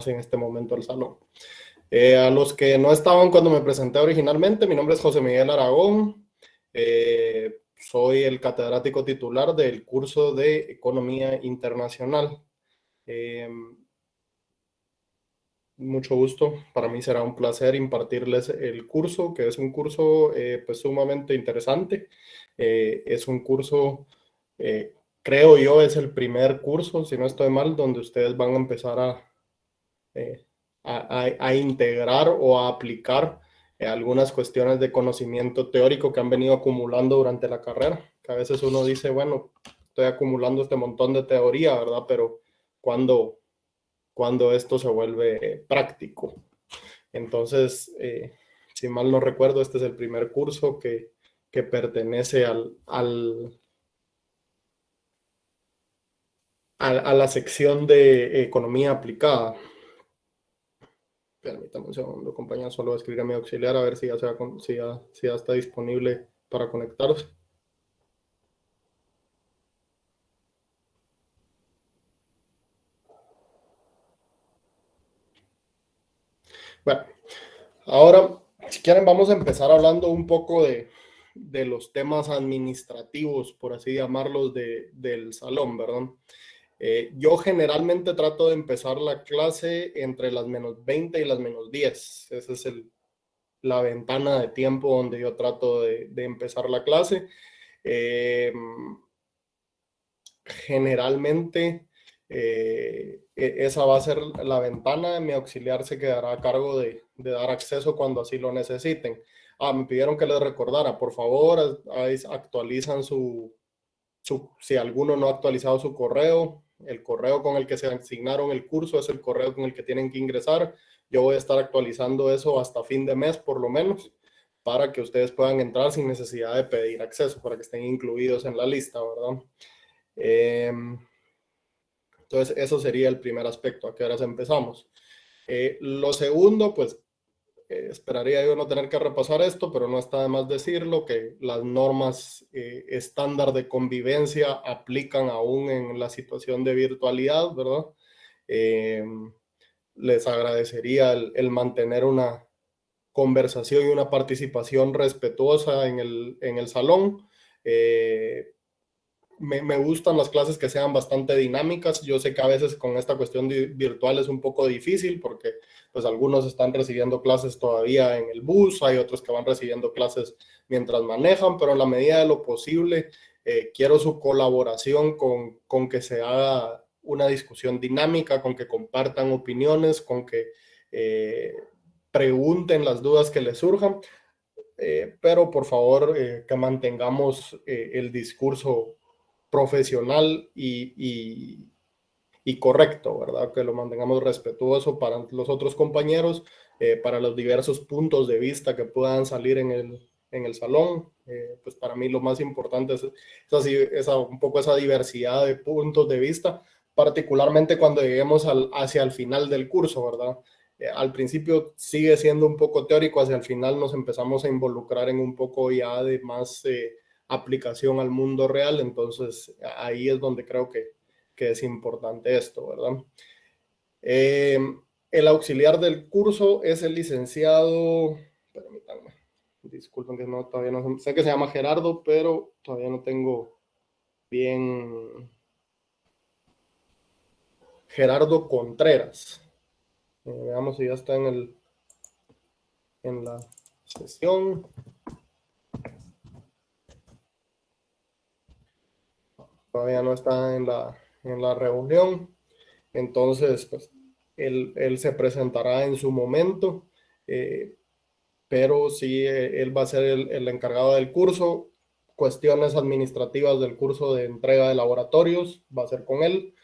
en este momento el salón. A los que no estaban cuando me presenté originalmente, mi nombre es José Miguel Aragón. Soy el catedrático titular del curso de Economía Internacional. Mucho gusto, para mí será un placer impartirles el curso, que es un curso pues sumamente interesante. Es un curso, creo yo, es el primer curso, si no estoy mal, donde ustedes van a empezar eh, a integrar o a aplicar algunas cuestiones de conocimiento teórico que han venido acumulando durante la carrera, que a veces uno dice, bueno, estoy acumulando este montón de teoría, ¿verdad? Pero cuando esto se vuelve práctico. Entonces, si mal no recuerdo, este es el primer curso que pertenece a la sección de economía aplicada. Permítame un segundo, compañero, solo escribir a mi auxiliar a ver si ya está disponible para conectaros. Bueno, ahora, si quieren, vamos a empezar hablando un poco de los temas administrativos, por así llamarlos, del salón, ¿verdad? Yo generalmente trato de empezar la clase entre las -20 y las -10. Esa es la ventana de tiempo donde yo trato de empezar la clase. Generalmente esa va a ser la ventana. Mi auxiliar se quedará a cargo de dar acceso cuando así lo necesiten. Me pidieron que les recordara, por favor, actualizan si alguno no ha actualizado su correo, el correo con el que se asignaron el curso es el correo con el que tienen que ingresar. Yo voy a estar actualizando eso hasta fin de mes, por lo menos, para que ustedes puedan entrar sin necesidad de pedir acceso, para que estén incluidos en la lista, ¿verdad? Entonces, eso sería el primer aspecto. ¿A qué horas empezamos? Lo segundo, pues esperaría yo no tener que repasar esto, pero no está de más decirlo, que las normas estándar de convivencia aplican aún en la situación de virtualidad, ¿verdad? Eh, Les agradecería el mantener una conversación y una participación respetuosa en el salón. Me gustan las clases que sean bastante dinámicas. Yo sé que a veces con esta cuestión virtual es un poco difícil porque pues algunos están recibiendo clases todavía en el bus, hay otros que van recibiendo clases mientras manejan, pero en la medida de lo posible quiero su colaboración con que se haga una discusión dinámica, con que compartan opiniones, con que pregunten las dudas que les surjan, pero por favor que mantengamos el discurso profesional y correcto, ¿verdad? Que lo mantengamos respetuoso para los otros compañeros, para los diversos puntos de vista que puedan salir en el salón. Pues para mí lo más importante es un poco esa diversidad de puntos de vista, particularmente cuando lleguemos hacia el final del curso, ¿verdad? Al principio sigue siendo un poco teórico, hacia el final nos empezamos a involucrar en un poco ya de más aplicación al mundo real, entonces ahí es donde creo que es importante esto, ¿verdad? Eh, el auxiliar del curso es el licenciado, permítanme, disculpen que no, todavía no sé que se llama Gerardo, pero todavía no tengo bien. Gerardo Contreras. Veamos si ya está en la sesión. Todavía no está en la reunión. Entonces, pues, él se presentará en su momento, pero sí, él va a ser el encargado del curso. Cuestiones administrativas del curso de entrega de laboratorios va a ser con él.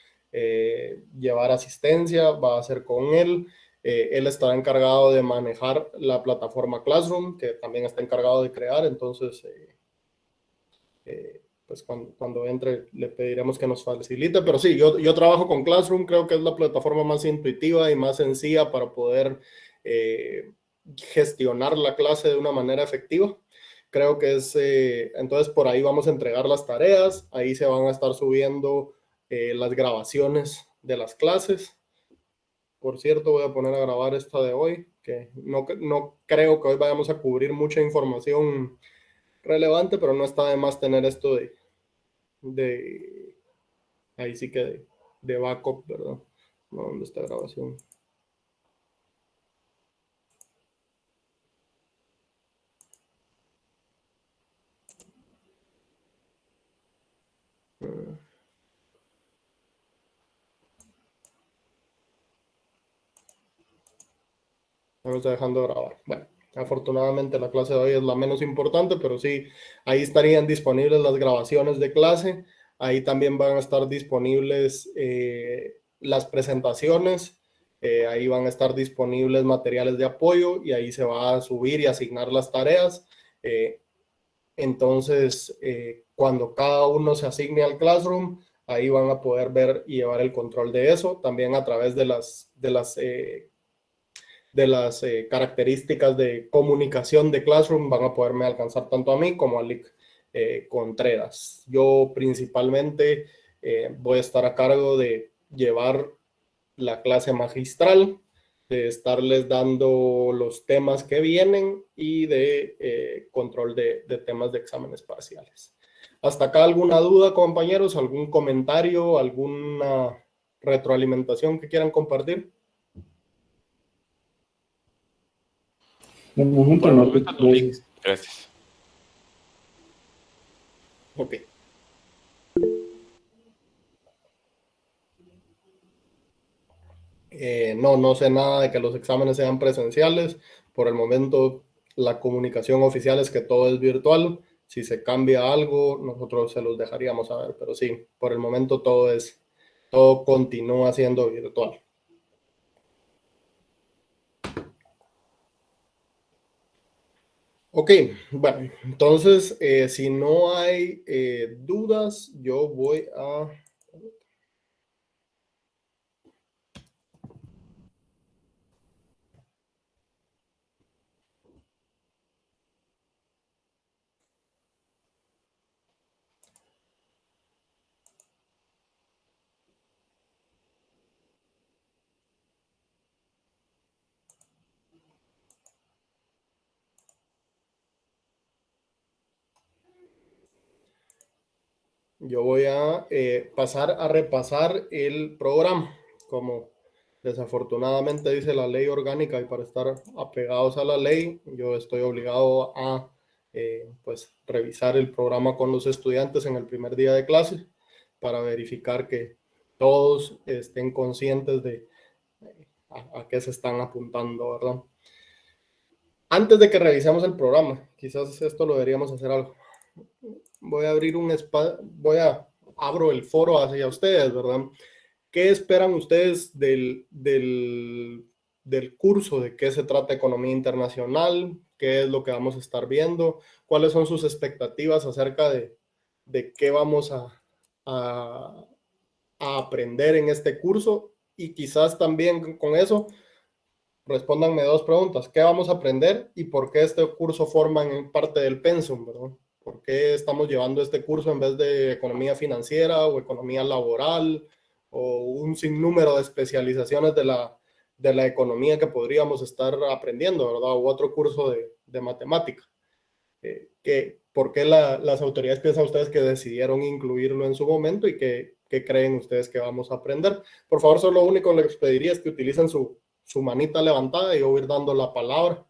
Llevar asistencia va a ser con él. Él estará encargado de manejar la plataforma Classroom, que también está encargado de crear. Entonces, pues cuando entre le pediremos que nos facilite, pero sí, yo trabajo con Classroom, creo que es la plataforma más intuitiva y más sencilla para poder gestionar la clase de una manera efectiva. Creo que entonces por ahí vamos a entregar las tareas, ahí se van a estar subiendo las grabaciones de las clases. por cierto, voy a poner a grabar esta de hoy, que no creo que hoy vayamos a cubrir mucha información relevante, pero no está de más tener esto de ahí sí que de backup, ¿verdad? No, ¿dónde está la grabación? No me está dejando grabar. Bueno, afortunadamente la clase de hoy es la menos importante, pero sí, ahí estarían disponibles las grabaciones de clase. Ahí también van a estar disponibles las presentaciones. Ahí van a estar disponibles materiales de apoyo y ahí se va a subir y asignar las tareas. Entonces, cuando cada uno se asigne al Classroom, ahí van a poder ver y llevar el control de eso, también a través de las características de comunicación de Classroom van a poderme alcanzar tanto a mí como a Lick Contreras. Yo principalmente voy a estar a cargo de llevar la clase magistral, de estarles dando los temas que vienen y de control de temas de exámenes parciales. ¿Hasta acá alguna duda, compañeros? ¿Algún comentario? ¿Alguna retroalimentación que quieran compartir? De momento no, gracias. Gracias. Ok. No sé nada de que los exámenes sean presenciales. Por el momento, la comunicación oficial es que todo es virtual. Si se cambia algo, nosotros se los dejaríamos saber. Pero sí, por el momento todo continúa siendo virtual. Ok, bueno, entonces, si no hay dudas, yo voy a... Yo voy a pasar a repasar el programa, como desafortunadamente dice la ley orgánica y para estar apegados a la ley, yo estoy obligado a pues revisar el programa con los estudiantes en el primer día de clase para verificar que todos estén conscientes de a qué se están apuntando, ¿verdad? Antes de que revisemos el programa, quizás esto lo deberíamos hacer algo. Voy a abrir un espacio, abro el foro hacia ustedes, ¿verdad? ¿Qué esperan ustedes del curso? ¿De qué se trata economía internacional? ¿Qué es lo que vamos a estar viendo? ¿Cuáles son sus expectativas acerca de qué vamos a, a aprender en este curso? Y quizás también con eso respóndanme dos preguntas. ¿Qué vamos a aprender y por qué este curso forma en parte del pensum, ¿verdad? ¿Por qué estamos llevando este curso en vez de economía financiera o economía laboral o un sinnúmero de especializaciones de la economía que podríamos estar aprendiendo, ¿verdad? O otro curso de matemática. ¿Por qué las autoridades piensan ustedes que decidieron incluirlo en su momento y qué creen ustedes que vamos a aprender? Por favor, solo lo único que les pediría es que utilicen su manita levantada y yo voy a ir dando la palabra.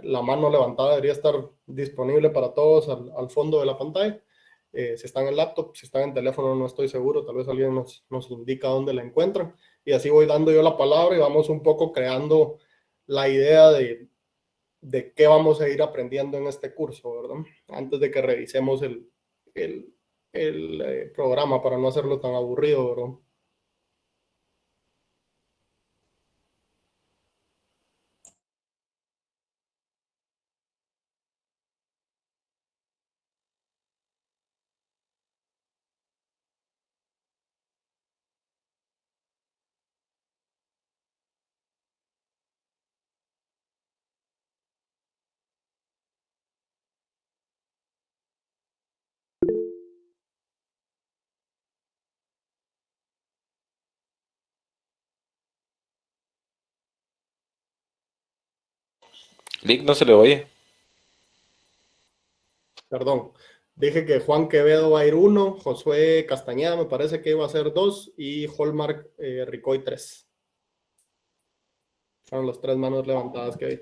La mano levantada debería estar disponible para todos al fondo de la pantalla. Si están en laptop, si están en teléfono, no estoy seguro, tal vez alguien nos indica dónde la encuentran. Y así voy dando yo la palabra y vamos un poco creando la idea de qué vamos a ir aprendiendo en este curso, ¿verdad? Antes de que revisemos el, el programa para no hacerlo tan aburrido, ¿verdad? Lick, no se le oye. Perdón. Dije que Juan Quevedo va a ir 1, Josué Castañeda me parece que iba a ser 2 y Hallmark Ricoy 3. Fueron las 3 manos levantadas que vi.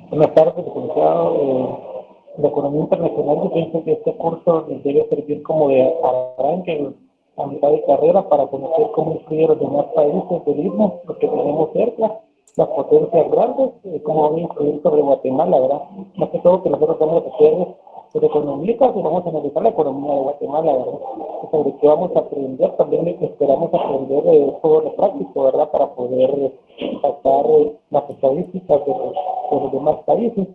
Buenas tardes, licenciado. De Economía Internacional, yo pienso que este curso les debe servir como de arranque a mitad de carrera para conocer cómo influyen los demás países del Istmo, los que tenemos cerca, las potencias grandes, cómo van a influir sobre Guatemala, ¿verdad? Más que todo que nosotros vamos a hacer de economistas y vamos a analizar la economía de Guatemala, ¿verdad? Y sobre qué vamos a aprender, también esperamos aprender todo lo práctico, ¿verdad? Para poder sacar las estadísticas de los demás países.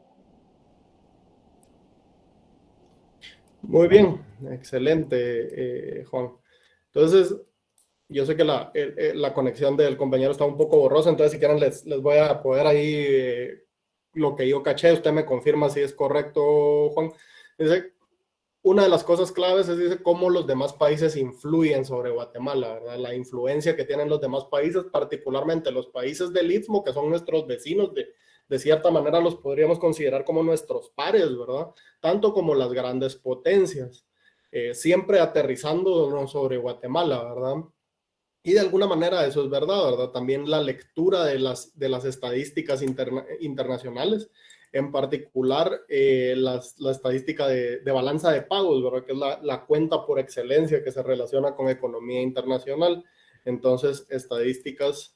Muy bien, excelente, Juan. Entonces, yo sé que la conexión del compañero está un poco borrosa, entonces si quieren les voy a poder ahí lo que yo caché, usted me confirma si es correcto, Juan. Dice, una de las cosas claves es, dice, cómo los demás países influyen sobre Guatemala, ¿verdad? La influencia que tienen los demás países, particularmente los países del Istmo, que son nuestros vecinos, de cierta manera los podríamos considerar como nuestros pares, ¿verdad? Tanto como las grandes potencias, siempre aterrizando sobre Guatemala, ¿verdad? Y de alguna manera eso es verdad, ¿verdad? También la lectura de las estadísticas internacionales, en particular la estadística de balanza de pagos, ¿verdad? Que es la cuenta por excelencia que se relaciona con economía internacional. Entonces, estadísticas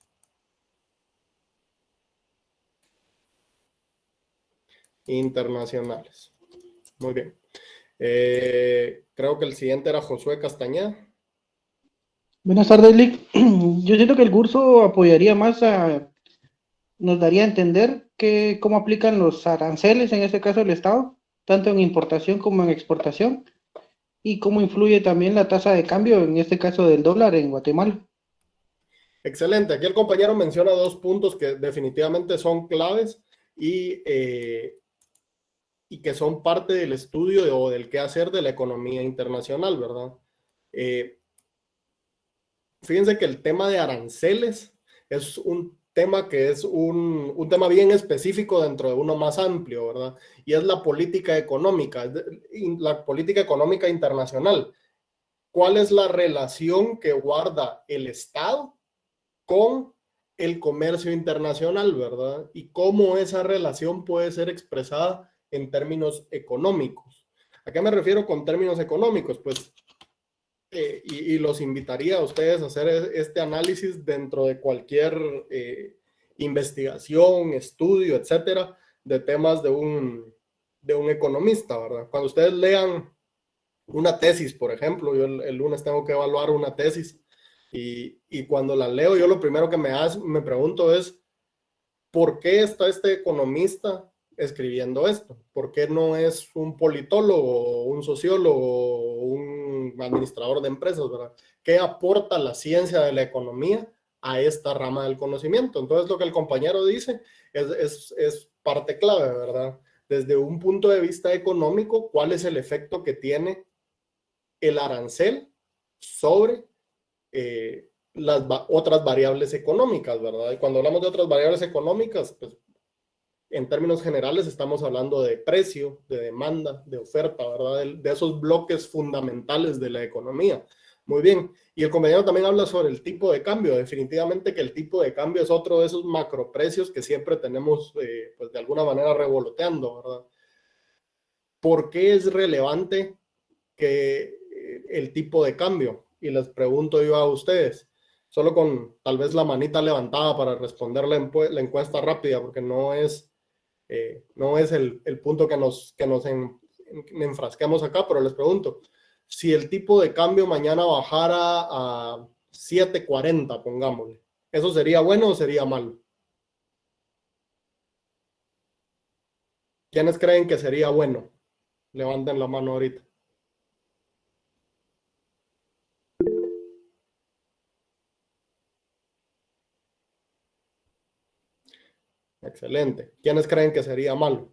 internacionales. Muy bien. Creo que el siguiente era Josué Castañeda. Buenas tardes, Lick. Yo siento que el curso apoyaría más nos daría a entender cómo aplican los aranceles, en este caso el Estado, tanto en importación como en exportación, y cómo influye también la tasa de cambio, en este caso del dólar en Guatemala. Excelente. Aquí el compañero menciona 2 puntos que definitivamente son claves y que son parte del estudio o del quehacer de la economía internacional, ¿verdad? Fíjense que el tema de aranceles es un tema que es un tema bien específico dentro de uno más amplio, ¿verdad? Y es la política económica, la política económica internacional. ¿Cuál es la relación que guarda el Estado con el comercio internacional, ¿verdad? Y cómo esa relación puede ser expresada en términos económicos. ¿A qué me refiero con términos económicos? Pues, y los invitaría a ustedes a hacer este análisis dentro de cualquier investigación, estudio, etcétera, de temas de un economista, ¿verdad? Cuando ustedes lean una tesis, por ejemplo, yo el lunes tengo que evaluar una tesis y cuando la leo, yo lo primero que me pregunto es, ¿por qué está este economista escribiendo esto? ¿Por qué no es un politólogo, un sociólogo, un administrador de empresas, ¿verdad? ¿Qué aporta la ciencia de la economía a esta rama del conocimiento? Entonces, lo que el compañero dice es parte clave, ¿verdad? Desde un punto de vista económico, ¿cuál es el efecto que tiene el arancel sobre las otras variables económicas, ¿verdad? Y cuando hablamos de otras variables económicas, pues en términos generales estamos hablando de precio, de demanda, de oferta, ¿verdad? De esos bloques fundamentales de la economía. Muy bien. Y el compañero también habla sobre el tipo de cambio. Definitivamente que el tipo de cambio es otro de esos macroprecios que siempre tenemos, pues de alguna manera revoloteando, ¿verdad? ¿Por qué es relevante que el tipo de cambio? Y les pregunto yo a ustedes, solo con tal vez la manita levantada para responder la encuesta rápida, porque no es el punto que nos enfrasquemos acá, pero les pregunto, si el tipo de cambio mañana bajara a 7.40, pongámosle, ¿eso sería bueno o sería malo? ¿Quiénes creen que sería bueno? Levanten la mano ahorita. Excelente. ¿Quiénes creen que sería malo?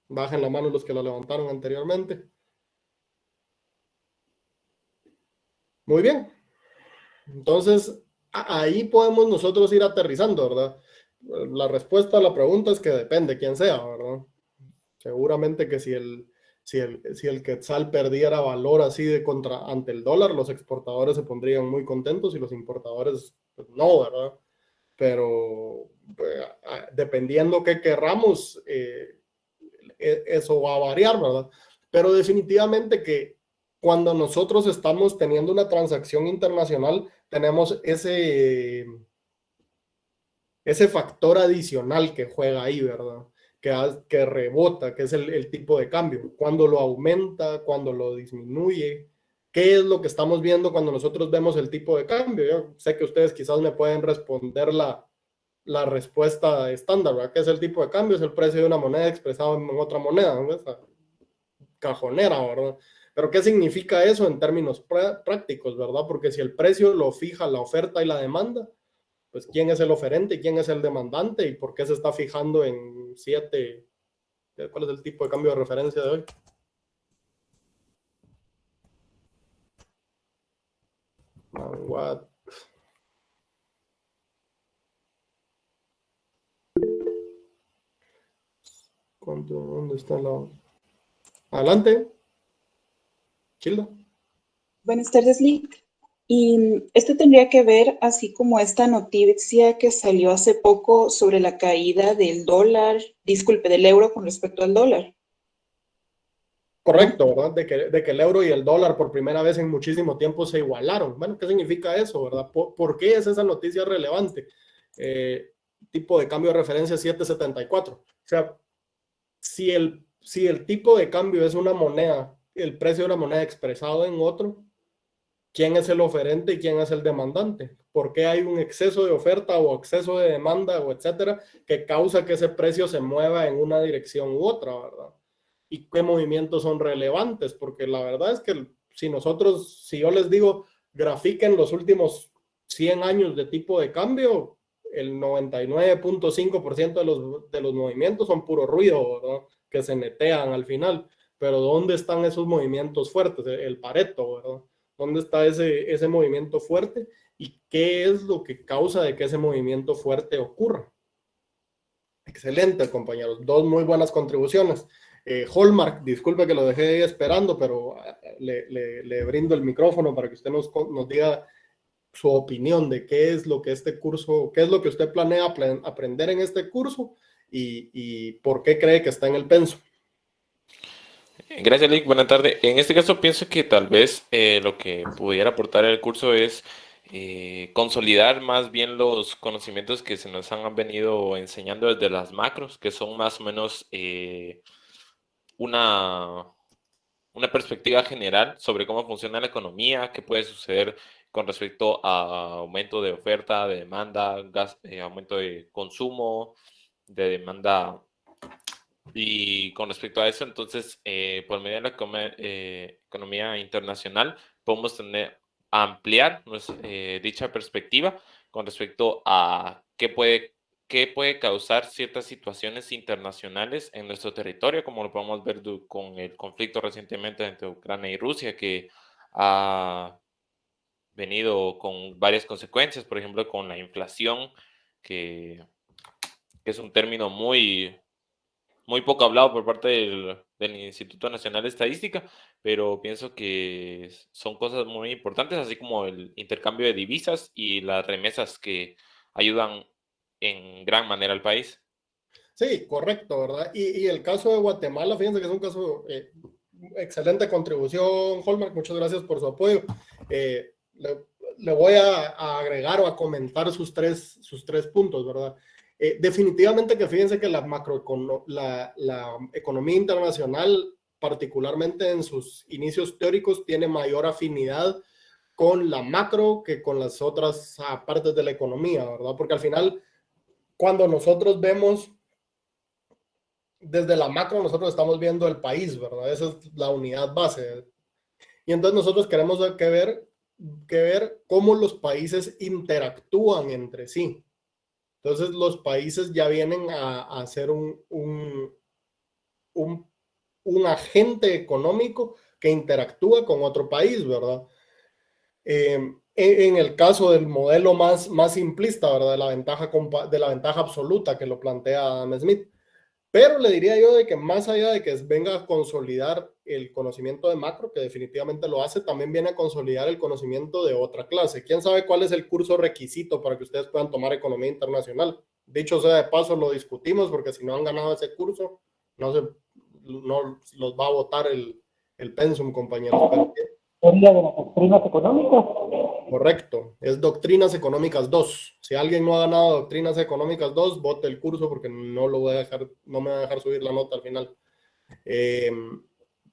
Bajen la mano los que la levantaron anteriormente. Muy bien. Entonces, ahí podemos nosotros ir aterrizando, ¿verdad? la respuesta a la pregunta es que depende quién sea, ¿verdad? Seguramente que si el quetzal perdiera valor así ante el dólar, los exportadores se pondrían muy contentos y los importadores pues, no, ¿verdad? Pero dependiendo qué querramos, eso va a variar, ¿verdad? Pero definitivamente que cuando nosotros estamos teniendo una transacción internacional, tenemos ese factor adicional que juega ahí, ¿verdad? Que rebota, que es el tipo de cambio. Cuando lo aumenta, cuando lo disminuye. ¿Qué es lo que estamos viendo cuando nosotros vemos el tipo de cambio? Yo sé que ustedes quizás me pueden responder la respuesta estándar, ¿verdad? ¿Qué es el tipo de cambio? Es el precio de una moneda expresado en otra moneda, ¿no? Esa cajonera, ¿verdad? Pero ¿qué significa eso en términos prácticos, ¿verdad? Porque si el precio lo fija la oferta y la demanda, pues quién es el oferente y quién es el demandante y por qué se está fijando en 7, ¿cuál es el tipo de cambio de referencia de hoy? What? ¿Dónde está la...? Adelante. Childa. Buenas tardes, Lick. Y esto tendría que ver, así como esta noticia que salió hace poco sobre la caída del dólar, del euro con respecto al dólar. Correcto, ¿verdad? De que el euro y el dólar por primera vez en muchísimo tiempo se igualaron. Bueno, ¿qué significa eso, verdad? ¿Por qué es esa noticia relevante? Tipo de cambio de referencia 7.74. O sea, si el tipo de cambio es una moneda, el precio de una moneda expresado en otro, ¿quién es el oferente y quién es el demandante? ¿Por qué hay un exceso de oferta o exceso de demanda o etcétera que causa que ese precio se mueva en una dirección u otra, ¿verdad? Y qué movimientos son relevantes, porque la verdad es que si yo les digo, grafiquen los últimos 100 años de tipo de cambio, el 99.5% de los movimientos son puro ruido, ¿verdad? Que se netean al final. Pero ¿dónde están esos movimientos fuertes? El Pareto, ¿verdad? ¿Dónde está ese movimiento fuerte? ¿Y qué es lo que causa de que ese movimiento fuerte ocurra? Excelente, compañeros. Dos muy buenas contribuciones. Hallmark, disculpe que lo dejé ahí esperando, pero le brindo el micrófono para que usted nos diga su opinión de qué es lo que qué es lo que usted planea aprender en este curso y por qué cree que está en el penso. Gracias, Lick. Buenas tardes. En este caso pienso que tal vez lo que pudiera aportar el curso es consolidar más bien los conocimientos que se nos han venido enseñando desde las macros, que son más o menos una, una perspectiva general sobre cómo funciona la economía, qué puede suceder con respecto a aumento de oferta, de demanda, aumento de consumo, de demanda. Y con respecto a eso, entonces, por medio de la economía internacional, podemos ampliar dicha perspectiva con respecto a qué puede causar ciertas situaciones internacionales en nuestro territorio, como lo podemos ver con el conflicto recientemente entre Ucrania y Rusia, que ha venido con varias consecuencias, por ejemplo, con la inflación, que es un término muy poco hablado por parte del Instituto Nacional de Estadística, pero pienso que son cosas muy importantes, así como el intercambio de divisas y las remesas que ayudan en gran manera al país. Sí, correcto, ¿verdad? Y el caso de Guatemala, fíjense que es un caso, excelente contribución, Hallmark, muchas gracias por su apoyo. Le voy a agregar o a comentar sus tres puntos, ¿verdad? Definitivamente que fíjense que la economía internacional, particularmente en sus inicios teóricos, tiene mayor afinidad con la macro que con las otras partes de la economía, ¿verdad? Porque al final, cuando nosotros vemos desde la macro, nosotros estamos viendo el país, ¿verdad? Esa es la unidad base. Y entonces nosotros queremos ver cómo los países interactúan entre sí. Entonces los países ya vienen a ser un agente económico que interactúa con otro país, ¿verdad? en el caso del modelo más simplista, ¿verdad? De la ventaja absoluta que lo plantea Adam Smith. Pero le diría yo de que más allá de que venga a consolidar el conocimiento de macro, que definitivamente lo hace, también viene a consolidar el conocimiento de otra clase. ¿Quién sabe cuál es el curso requisito para que ustedes puedan tomar economía internacional? Dicho sea de paso, lo discutimos porque si no han ganado ese curso, no los va a votar el pensum, compañeros. Pero, ¿Teoría de las doctrinas económicas? correcto, es Doctrinas Económicas 2. Si alguien no ha ganado Doctrinas Económicas 2, vote el curso porque no me va a dejar subir la nota al final.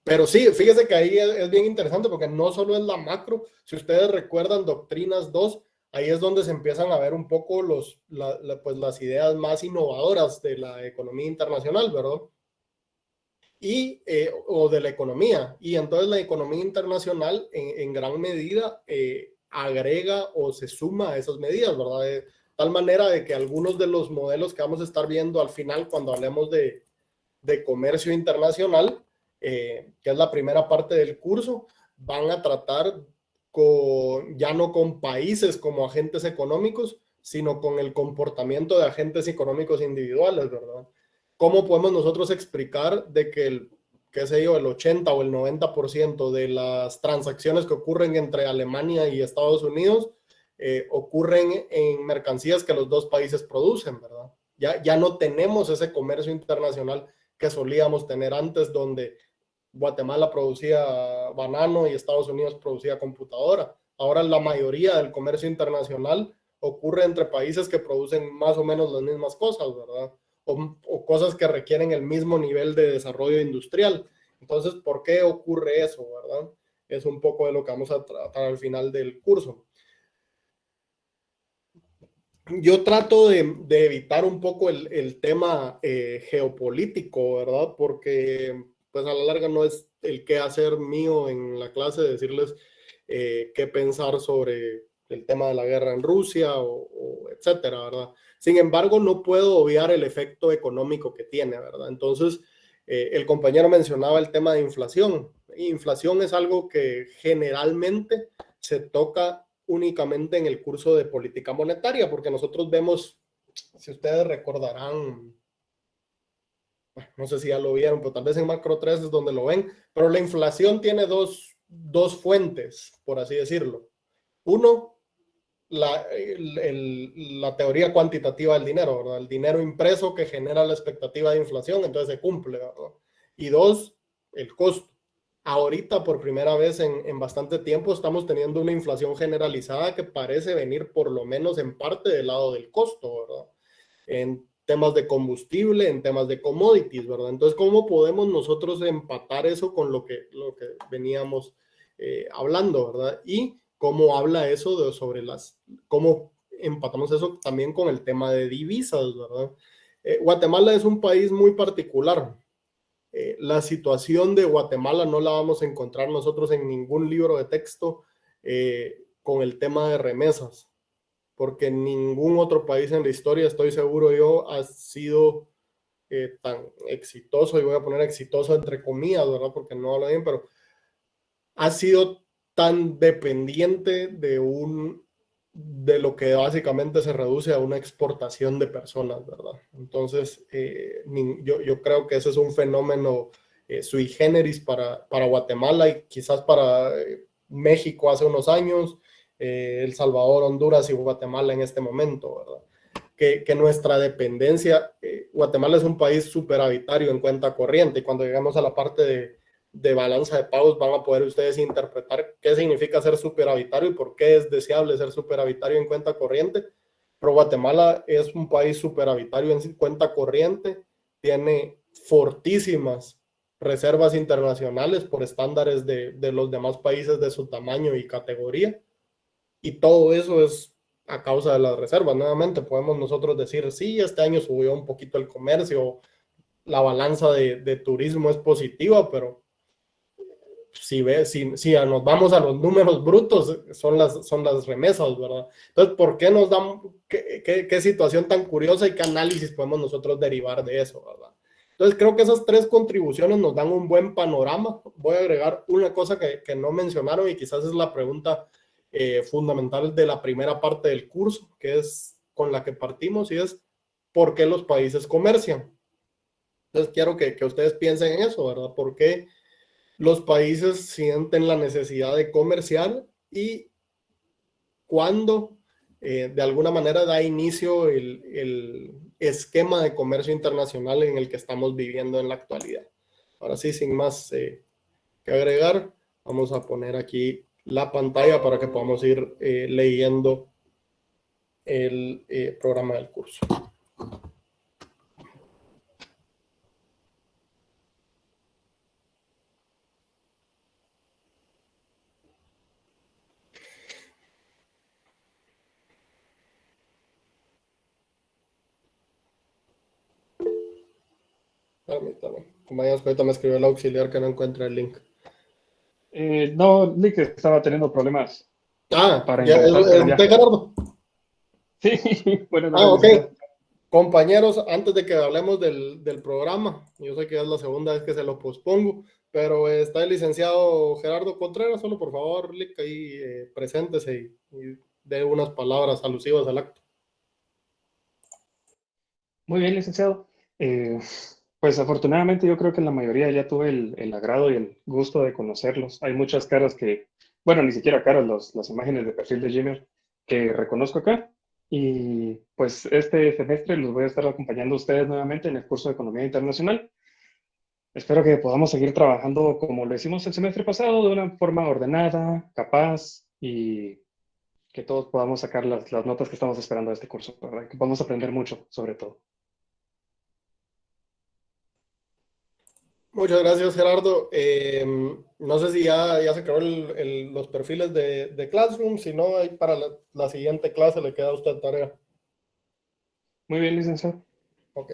Pero sí, fíjese que ahí es bien interesante porque no solo es la macro, si ustedes recuerdan Doctrinas 2, ahí es donde se empiezan a ver un poco pues las ideas más innovadoras de la economía internacional, ¿verdad? O de la economía. Y entonces la economía internacional en gran medida agrega o se suma a esas medidas, ¿verdad? De tal manera de que algunos de los modelos que vamos a estar viendo al final cuando hablemos de comercio internacional, que es la primera parte del curso, van a tratar ya no con países como agentes económicos, sino con el comportamiento de agentes económicos individuales, ¿verdad? ¿Cómo podemos nosotros explicar de que el 80 o el 90% de las transacciones que ocurren entre Alemania y Estados Unidos ocurren en mercancías que los dos países producen, ¿verdad? Ya no tenemos ese comercio internacional que solíamos tener antes, donde Guatemala producía banano y Estados Unidos producía computadora. Ahora la mayoría del comercio internacional ocurre entre países que producen más o menos las mismas cosas, ¿verdad? O cosas que requieren el mismo nivel de desarrollo industrial. Entonces, ¿por qué ocurre eso, verdad? Es un poco de lo que vamos a tratar al final del curso. Yo trato de evitar un poco el tema geopolítico, ¿verdad? Porque pues a la larga no es el qué hacer mío en la clase, decirles qué pensar sobre el tema de la guerra en Rusia o etcétera, ¿verdad? Sin embargo, no puedo obviar el efecto económico que tiene, ¿verdad? Entonces, el compañero mencionaba el tema de inflación. Inflación es algo que generalmente se toca únicamente en el curso de política monetaria, porque nosotros vemos, si ustedes recordarán, no sé si ya lo vieron, pero tal vez en macro 3 es donde lo ven, pero la inflación tiene dos fuentes, por así decirlo. Uno, la teoría cuantitativa del dinero, ¿verdad? El dinero impreso que genera la expectativa de inflación, entonces se cumple, ¿verdad? Y dos, el costo. Ahorita, por primera vez en bastante tiempo, estamos teniendo una inflación generalizada que parece venir por lo menos en parte del lado del costo, ¿verdad? En temas de combustible, en temas de commodities, ¿verdad? Entonces, ¿cómo podemos nosotros empatar eso con lo que veníamos hablando, ¿verdad? Y cómo habla eso sobre cómo empatamos eso también con el tema de divisas, ¿verdad? Guatemala es un país muy particular. La situación de Guatemala no la vamos a encontrar nosotros en ningún libro de texto con el tema de remesas, porque ningún otro país en la historia, estoy seguro yo, ha sido tan exitoso, y voy a poner exitoso entre comillas, ¿verdad? Porque no hablo bien, pero ha sido tan dependiente de lo que básicamente se reduce a una exportación de personas, ¿verdad? Entonces, yo creo que ese es un fenómeno sui generis para Guatemala y quizás para México hace unos años, El Salvador, Honduras y Guatemala en este momento, ¿verdad? Que nuestra dependencia, Guatemala es un país superavitario en cuenta corriente, y cuando llegamos a la parte de balanza de pagos van a poder ustedes interpretar qué significa ser superavitario y por qué es deseable ser superavitario en cuenta corriente. Pero Guatemala es un país superavitario en cuenta corriente, tiene fortísimas reservas internacionales por estándares de los demás países de su tamaño y categoría, y todo eso es a causa de las reservas. Nuevamente podemos nosotros decir, sí, este año subió un poquito el comercio, la balanza de turismo es positiva, pero si nos vamos a los números brutos, son las remesas, ¿verdad? Entonces, ¿por qué nos dan, qué situación tan curiosa y qué análisis podemos nosotros derivar de eso, ¿verdad? Entonces, creo que esas tres contribuciones nos dan un buen panorama. Voy a agregar una cosa que no mencionaron y quizás es la pregunta fundamental de la primera parte del curso, que es con la que partimos, y es ¿por qué los países comercian? Entonces quiero que ustedes piensen en eso, ¿verdad? ¿Por qué los países sienten la necesidad de comerciar y cuándo de alguna manera da inicio el esquema de comercio internacional en el que estamos viviendo en la actualidad? Ahora sí, sin más que agregar, vamos a poner aquí la pantalla para que podamos ir leyendo el programa del curso. Permítame. Compañeros, ahorita me escribió el auxiliar que no encuentra el link. No, Nick estaba teniendo problemas para ya es ingresar, pero ya. usted, Gerardo. Sí, bueno, Ok. Compañeros, antes de que hablemos del programa, yo sé que es la segunda vez que se lo pospongo, pero está el licenciado Gerardo Contreras. Solo por favor, Lick, ahí preséntese y dé unas palabras alusivas al acto. Muy bien, licenciado. Pues afortunadamente yo creo que la mayoría ya tuve el agrado y el gusto de conocerlos. Hay muchas caras que, bueno, ni siquiera caras, las imágenes de perfil de Gmail que reconozco acá. Y pues este semestre los voy a estar acompañando a ustedes nuevamente en el curso de Economía Internacional. Espero que podamos seguir trabajando como lo hicimos el semestre pasado, de una forma ordenada, capaz, y que todos podamos sacar las notas que estamos esperando de este curso, ¿verdad? Que podamos aprender mucho, sobre todo. Muchas gracias, Gerardo. No sé si ya se creó los perfiles de Classroom. Si no, ahí para la siguiente clase le queda a usted tarea. Muy bien, licenciado. Ok.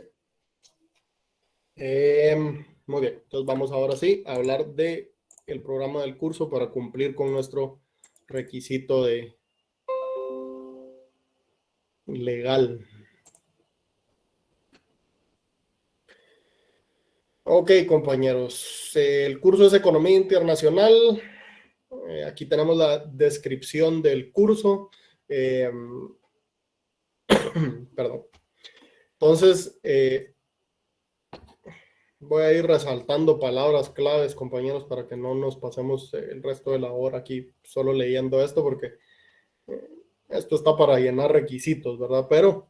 Muy bien. Entonces vamos ahora sí a hablar del programa del curso para cumplir con nuestro requisito legal. Ok, compañeros. El curso es Economía Internacional. Aquí tenemos la descripción del curso. Perdón. Entonces, voy a ir resaltando palabras claves, compañeros, para que no nos pasemos el resto de la hora aquí solo leyendo esto, porque esto está para llenar requisitos, ¿verdad? Pero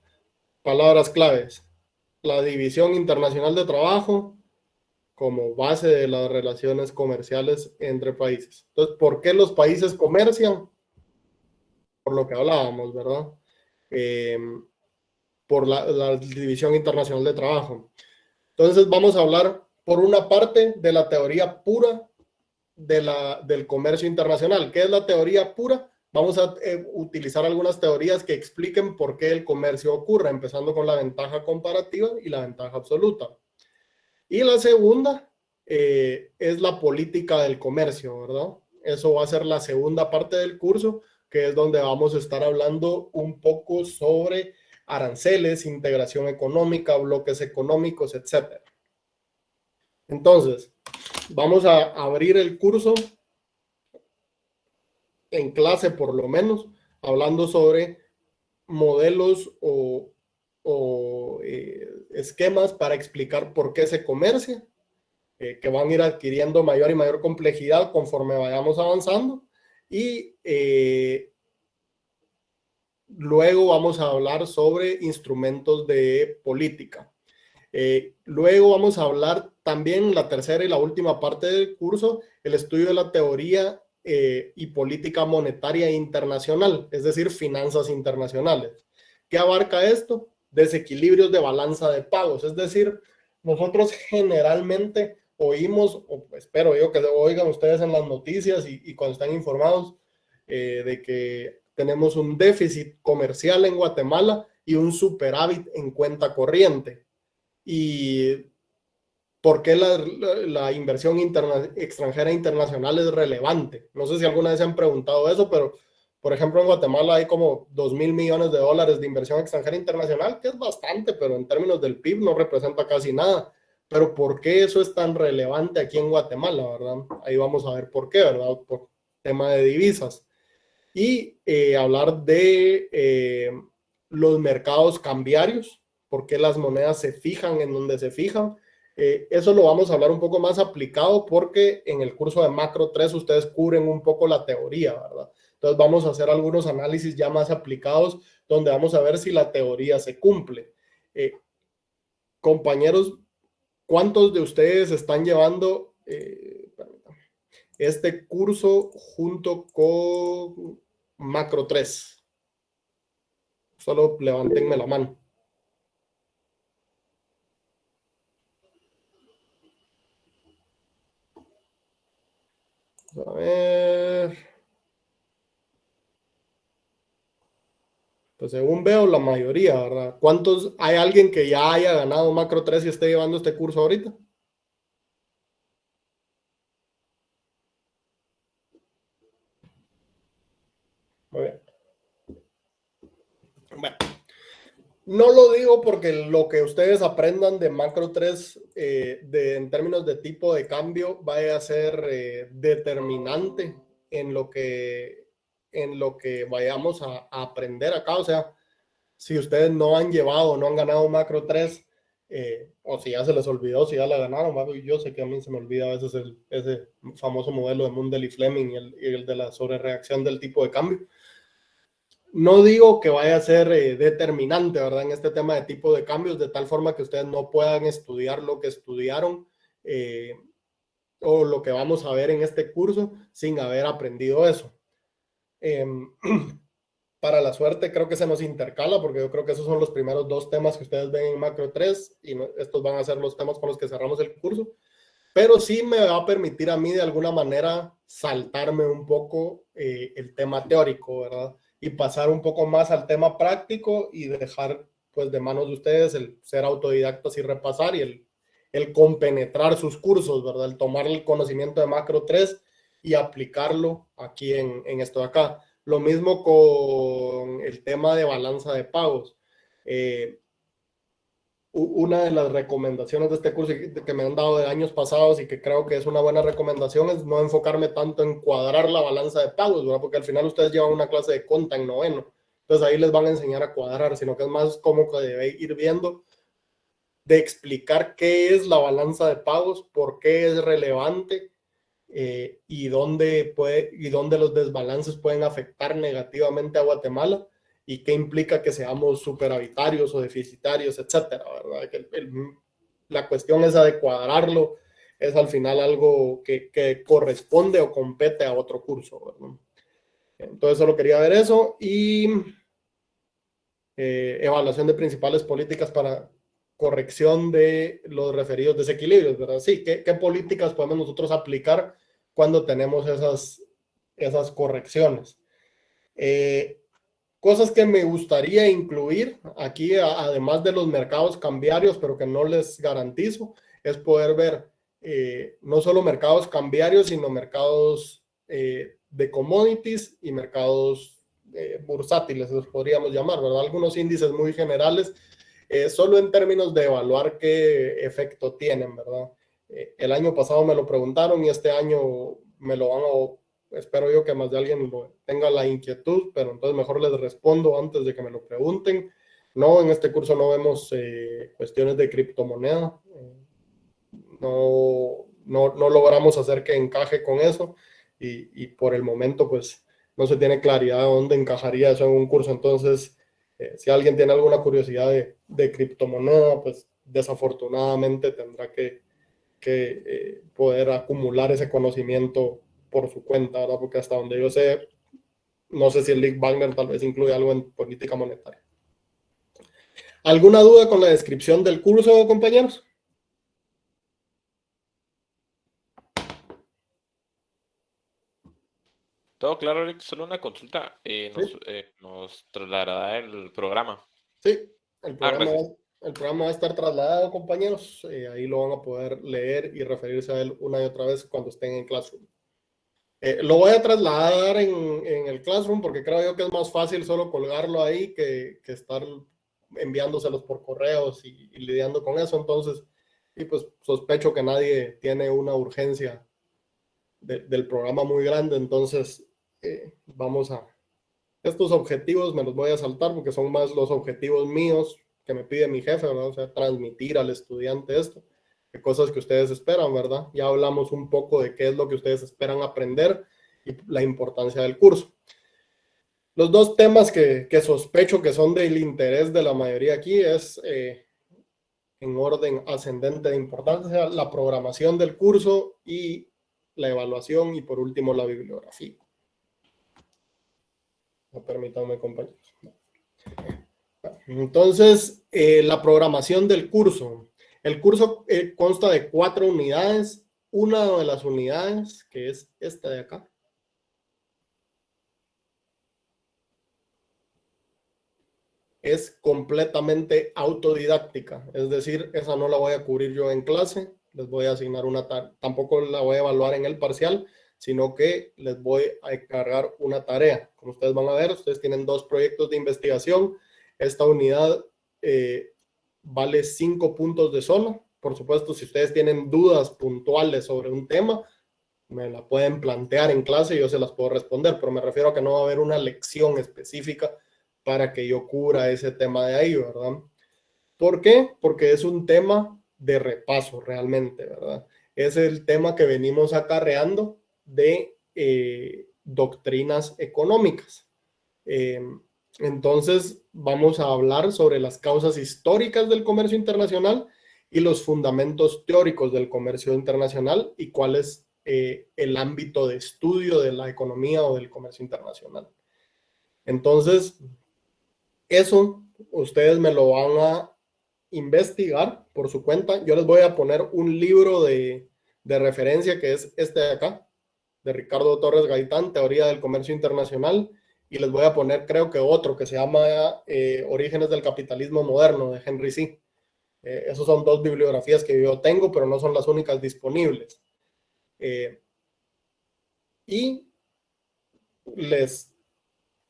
palabras claves. La División Internacional de Trabajo como base de las relaciones comerciales entre países. Entonces, ¿por qué los países comercian? Por lo que hablábamos, ¿verdad? Por la División Internacional de Trabajo. Entonces vamos a hablar por una parte de la teoría pura del comercio internacional. ¿Qué es la teoría pura? Vamos a utilizar algunas teorías que expliquen por qué el comercio ocurre, empezando con la ventaja comparativa y la ventaja absoluta. Y la segunda es la política del comercio, ¿verdad? Eso va a ser la segunda parte del curso, que es donde vamos a estar hablando un poco sobre aranceles, integración económica, bloques económicos, etc. Entonces, vamos a abrir el curso en clase, por lo menos, hablando sobre modelos o esquemas para explicar por qué se comercia, que van a ir adquiriendo mayor y mayor complejidad conforme vayamos avanzando. Y luego vamos a hablar sobre instrumentos de política. Luego vamos a hablar también la tercera y la última parte del curso, el estudio de la teoría y política monetaria internacional, es decir, finanzas internacionales. ¿Qué abarca esto? Desequilibrios de balanza de pagos, es decir, nosotros generalmente oímos, o espero yo que oigan ustedes en las noticias y cuando están informados de que tenemos un déficit comercial en Guatemala y un superávit en cuenta corriente. ¿Y por qué la inversión extranjera internacional es relevante? No sé si alguna vez se han preguntado eso, pero por ejemplo en Guatemala hay como 2,000 millones de dólares de inversión extranjera internacional, que es bastante, pero en términos del PIB no representa casi nada. Pero ¿por qué eso es tan relevante aquí en Guatemala, verdad? Ahí vamos a ver por qué, ¿verdad? Por tema de divisas. y hablar de los mercados cambiarios, por qué las monedas se fijan en donde se fijan. Eso lo vamos a hablar un poco más aplicado porque en el curso de Macro 3 ustedes cubren un poco la teoría, ¿verdad? Entonces vamos a hacer algunos análisis ya más aplicados donde vamos a ver si la teoría se cumple. Compañeros, ¿cuántos de ustedes están llevando este curso junto con Macro 3? Solo levántenme la mano. A ver. Pues según veo, la mayoría, ¿verdad? ¿Cuántos? ¿Hay alguien que ya haya ganado Macro 3 y esté llevando este curso ahorita? Muy bien. Bueno, no lo digo porque lo que ustedes aprendan de Macro 3 en términos de tipo de cambio vaya a ser determinante en lo que vayamos a aprender acá. O sea, si ustedes no han llevado, no han ganado Macro 3, o si ya se les olvidó, si ya la ganaron, yo sé que a mí se me olvida a veces ese famoso modelo de Mundell y Fleming y el de la sobrereacción del tipo de cambio. No digo que vaya a ser determinante, ¿verdad? En este tema de tipo de cambios, de tal forma que ustedes no puedan estudiar lo que estudiaron o lo que vamos a ver en este curso sin haber aprendido eso. Para la suerte creo que se nos intercala porque yo creo que esos son los primeros dos temas que ustedes ven en Macro 3 y estos van a ser los temas con los que cerramos el curso, pero sí me va a permitir a mí de alguna manera saltarme un poco el tema teórico, ¿verdad? Y pasar un poco más al tema práctico y dejar pues de manos de ustedes el ser autodidactas y repasar y el compenetrar sus cursos, ¿verdad? El tomar el conocimiento de Macro 3 y aplicarlo aquí en esto de acá. Lo mismo con el tema de balanza de pagos. Una de las recomendaciones de este curso que me han dado de años pasados y que creo que es una buena recomendación es no enfocarme tanto en cuadrar la balanza de pagos, ¿verdad? Porque al final ustedes llevan una clase de conta en noveno. Entonces ahí les van a enseñar a cuadrar, sino que es más como que debe ir viendo de explicar qué es la balanza de pagos, por qué es relevante y dónde los desbalances pueden afectar negativamente a Guatemala y qué implica que seamos superavitarios o deficitarios, etcétera, ¿verdad? La cuestión esa de cuadrarlo es al final algo que corresponde o compete a otro curso, ¿verdad? Entonces solo quería ver eso y evaluación de principales políticas para corrección de los referidos desequilibrios, ¿verdad? Sí, ¿qué políticas podemos nosotros aplicar cuando tenemos esas correcciones? Cosas que me gustaría incluir aquí, además de los mercados cambiarios, pero que no les garantizo, es poder ver no solo mercados cambiarios, sino mercados de commodities y mercados bursátiles, los podríamos llamar, ¿verdad? Algunos índices muy generales, solo en términos de evaluar qué efecto tienen, ¿verdad? El año pasado me lo preguntaron y este año me lo van a, espero yo que más de alguien tenga la inquietud, pero entonces mejor les respondo antes de que me lo pregunten. No, en este curso no vemos cuestiones de criptomoneda, no logramos hacer que encaje con eso y por el momento pues no se tiene claridad de dónde encajaría eso en un curso. Entonces, si alguien tiene alguna curiosidad de criptomoneda, pues desafortunadamente tendrá que poder acumular ese conocimiento por su cuenta, ¿verdad? Porque hasta donde yo sé, no sé si el Lick Wagner tal vez incluye algo en política monetaria. ¿Alguna duda con la descripción del curso, compañeros? Todo claro, Rick. Solo una consulta. Nos trasladará el programa. Sí, el programa, Gracias. el programa va a estar trasladado, compañeros. Ahí lo van a poder leer y referirse a él una y otra vez cuando estén en Classroom. Lo voy a trasladar en el Classroom porque creo yo que es más fácil solo colgarlo ahí que estar enviándoselos por correos y lidiando con eso. Entonces, y pues sospecho que nadie tiene una urgencia del programa muy grande. Entonces, vamos Estos objetivos me los voy a saltar porque son más los objetivos míos que me pide mi jefe, ¿verdad? O sea, transmitir al estudiante esto, de cosas que ustedes esperan, ¿verdad? Ya hablamos un poco de qué es lo que ustedes esperan aprender y la importancia del curso. Los dos temas que sospecho que son del interés de la mayoría aquí es, en orden ascendente de importancia, la programación del curso y la evaluación, y por último la bibliografía. Permítanme, compañeros. Entonces, la programación del curso. El curso consta de 4 unidades. Una de las unidades, que es esta de acá, es completamente autodidáctica. Es decir, esa no la voy a cubrir yo en clase. Les voy a asignar una tarea. Tampoco la voy a evaluar en el parcial, sino que les voy a encargar una tarea. Como ustedes van a ver, ustedes tienen 2 proyectos de investigación. Esta unidad vale 5 puntos de zona. Por supuesto, si ustedes tienen dudas puntuales sobre un tema, me la pueden plantear en clase y yo se las puedo responder, pero me refiero a que no va a haber una lección específica para que yo cubra ese tema de ahí, ¿verdad? ¿Por qué? Porque es un tema de repaso realmente, ¿verdad? Es el tema que venimos acarreando de doctrinas económicas. Entonces, vamos a hablar sobre las causas históricas del comercio internacional y los fundamentos teóricos del comercio internacional y cuál es el ámbito de estudio de la economía o del comercio internacional. Entonces, eso ustedes me lo van a investigar por su cuenta. Yo les voy a poner un libro de referencia que es este de acá, de Ricardo Torres Gaitán, Teoría del Comercio Internacional, y les voy a poner, creo que otro que se llama Orígenes del Capitalismo Moderno, de Henry C. Esos son 2 bibliografías que yo tengo, pero no son las únicas disponibles. Y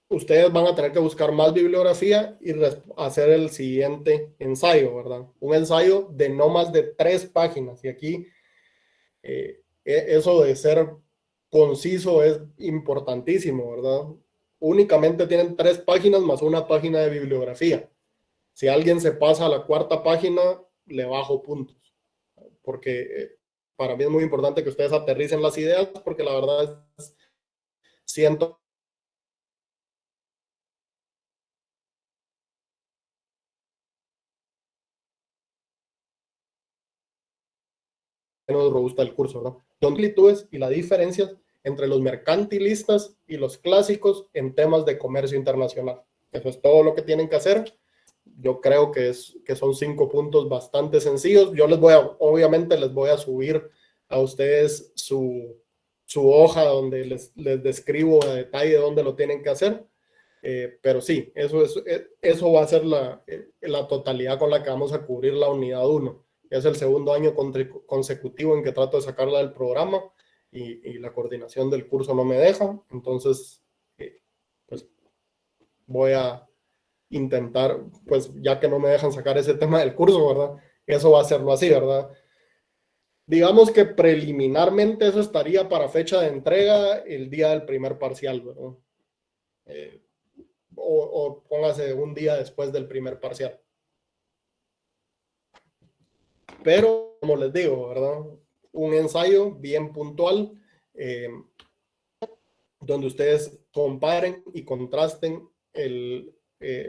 ustedes van a tener que buscar más bibliografía y hacer el siguiente ensayo, ¿verdad? Un ensayo de no más de 3 páginas. Y aquí eso de ser conciso es importantísimo, ¿verdad? Únicamente tienen 3 páginas más una página de bibliografía. Si alguien se pasa a la 4ª página, le bajo puntos. Porque para mí es muy importante que ustedes aterricen las ideas, porque la verdad es, siento menos robusta el curso, ¿no? Las amplitudes y las diferencias entre los mercantilistas y los clásicos en temas de comercio internacional. Eso es todo lo que tienen que hacer. Yo creo que son 5 puntos bastante sencillos. Yo obviamente les voy a subir a ustedes su hoja donde les describo a detalle dónde lo tienen que hacer. Pero sí, eso va a ser la totalidad con la que vamos a cubrir la unidad 1. Es el segundo año consecutivo en que trato de sacarla del programa y la coordinación del curso no me deja. Entonces, pues voy a intentar, pues ya que no me dejan sacar ese tema del curso, ¿verdad? Eso va a serlo así, ¿verdad? Digamos que preliminarmente eso estaría para fecha de entrega el día del primer parcial, ¿verdad? O póngase un día después del primer parcial. Pero, como les digo, ¿verdad? Un ensayo bien puntual, donde ustedes comparen y contrasten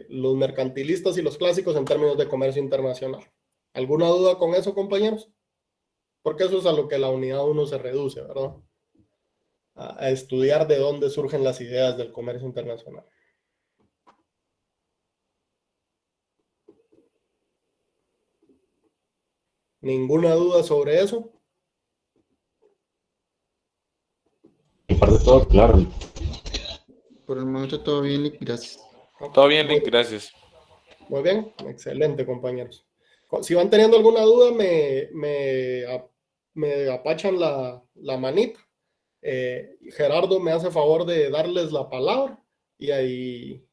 los mercantilistas y los clásicos en términos de comercio internacional. ¿Alguna duda con eso, compañeros? Porque eso es a lo que la unidad 1 se reduce, ¿verdad? A estudiar de dónde surgen las ideas del comercio internacional. ¿Ninguna duda sobre eso? Parte todo claro. Por el momento todo bien, Lick, gracias. Todo bien, Lick, gracias. Muy bien, excelente, compañeros. Si van teniendo alguna duda, me apachan la manita. Gerardo me hace favor de darles la palabra y ahí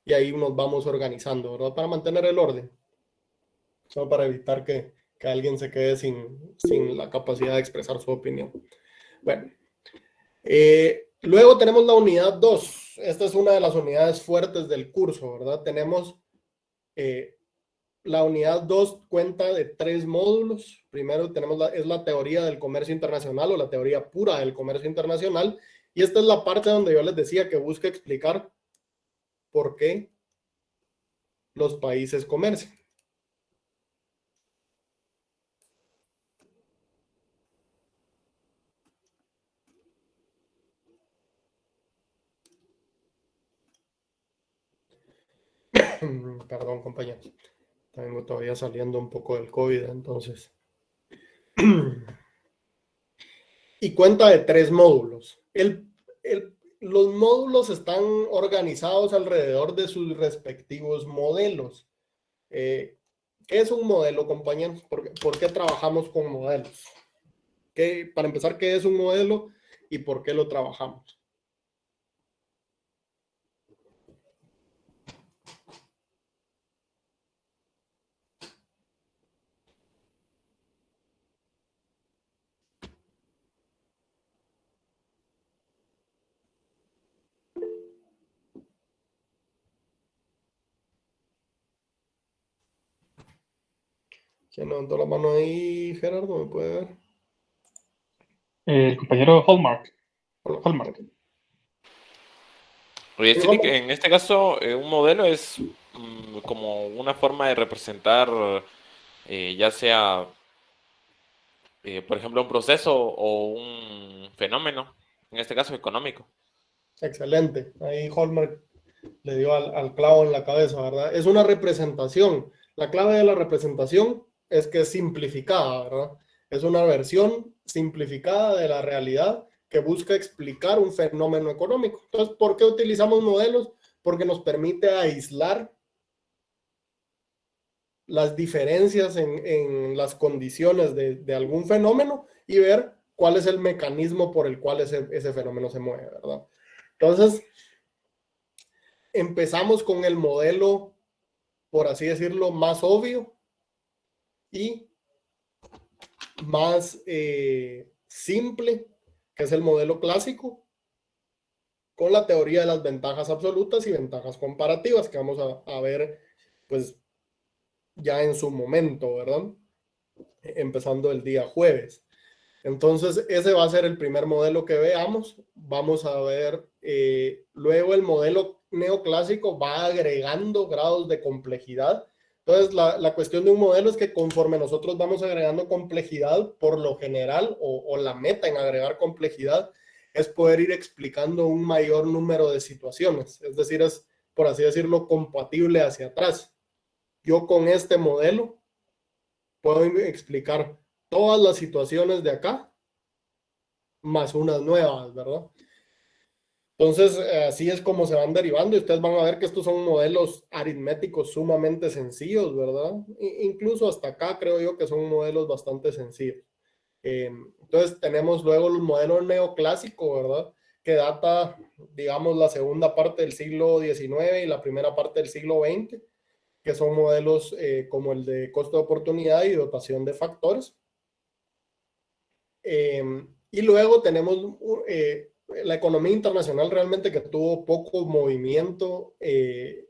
nos vamos organizando, ¿verdad? Para mantener el orden. Solo para evitar que alguien se quede sin la capacidad de expresar su opinión. Bueno, Luego tenemos la unidad 2. Esta es una de las unidades fuertes del curso, ¿verdad? Tenemos la unidad 2 cuenta de 3 módulos. Primero tenemos es la teoría del comercio internacional o la teoría pura del comercio internacional. Y esta es la parte donde yo les decía que busca explicar por qué los países comercian. Perdón, compañeros. Tengo todavía saliendo un poco del COVID, entonces. Y cuenta de 3 módulos. Los módulos están organizados alrededor de sus respectivos modelos. ¿Qué es un modelo, compañeros? ¿Por qué trabajamos con modelos? Para empezar, ¿qué es un modelo y por qué lo trabajamos? ¿Quién levantó la mano ahí, Gerardo? ¿Me puede ver? El compañero Hallmark. Hallmark. Oye, sí, Nick, en este caso, un modelo es como una forma de representar, ya sea, por ejemplo, un proceso o un fenómeno, en este caso económico. Excelente. Ahí Hallmark le dio al clavo en la cabeza, ¿verdad? Es una representación. La clave de la representación es que es simplificada, ¿verdad? Es una versión simplificada de la realidad que busca explicar un fenómeno económico. Entonces, ¿por qué utilizamos modelos? Porque nos permite aislar las diferencias en las condiciones de algún fenómeno y ver cuál es el mecanismo por el cual ese fenómeno se mueve, ¿verdad? Entonces, empezamos con el modelo, por así decirlo, más obvio y más simple, que es el modelo clásico, con la teoría de las ventajas absolutas y ventajas comparativas, que vamos a ver, pues, ya en su momento, ¿verdad? Empezando el día jueves. Entonces, ese va a ser el primer modelo que veamos. Vamos a ver, luego el modelo neoclásico va agregando grados de complejidad. Entonces, la cuestión de un modelo es que conforme nosotros vamos agregando complejidad, por lo general, o la meta en agregar complejidad, es poder ir explicando un mayor número de situaciones. Es decir, es, por así decirlo, compatible hacia atrás. Yo con este modelo puedo explicar todas las situaciones de acá, más unas nuevas, ¿verdad? Entonces, así es como se van derivando y ustedes van a ver que estos son modelos aritméticos sumamente sencillos, ¿verdad? Incluso hasta acá creo yo que son modelos bastante sencillos. Entonces, tenemos luego el modelo neoclásico, ¿verdad? Que data, digamos, la segunda parte del siglo XIX y la primera parte del siglo XX, que son modelos como el de costo de oportunidad y dotación de factores. Y luego tenemos la economía internacional realmente que tuvo poco movimiento en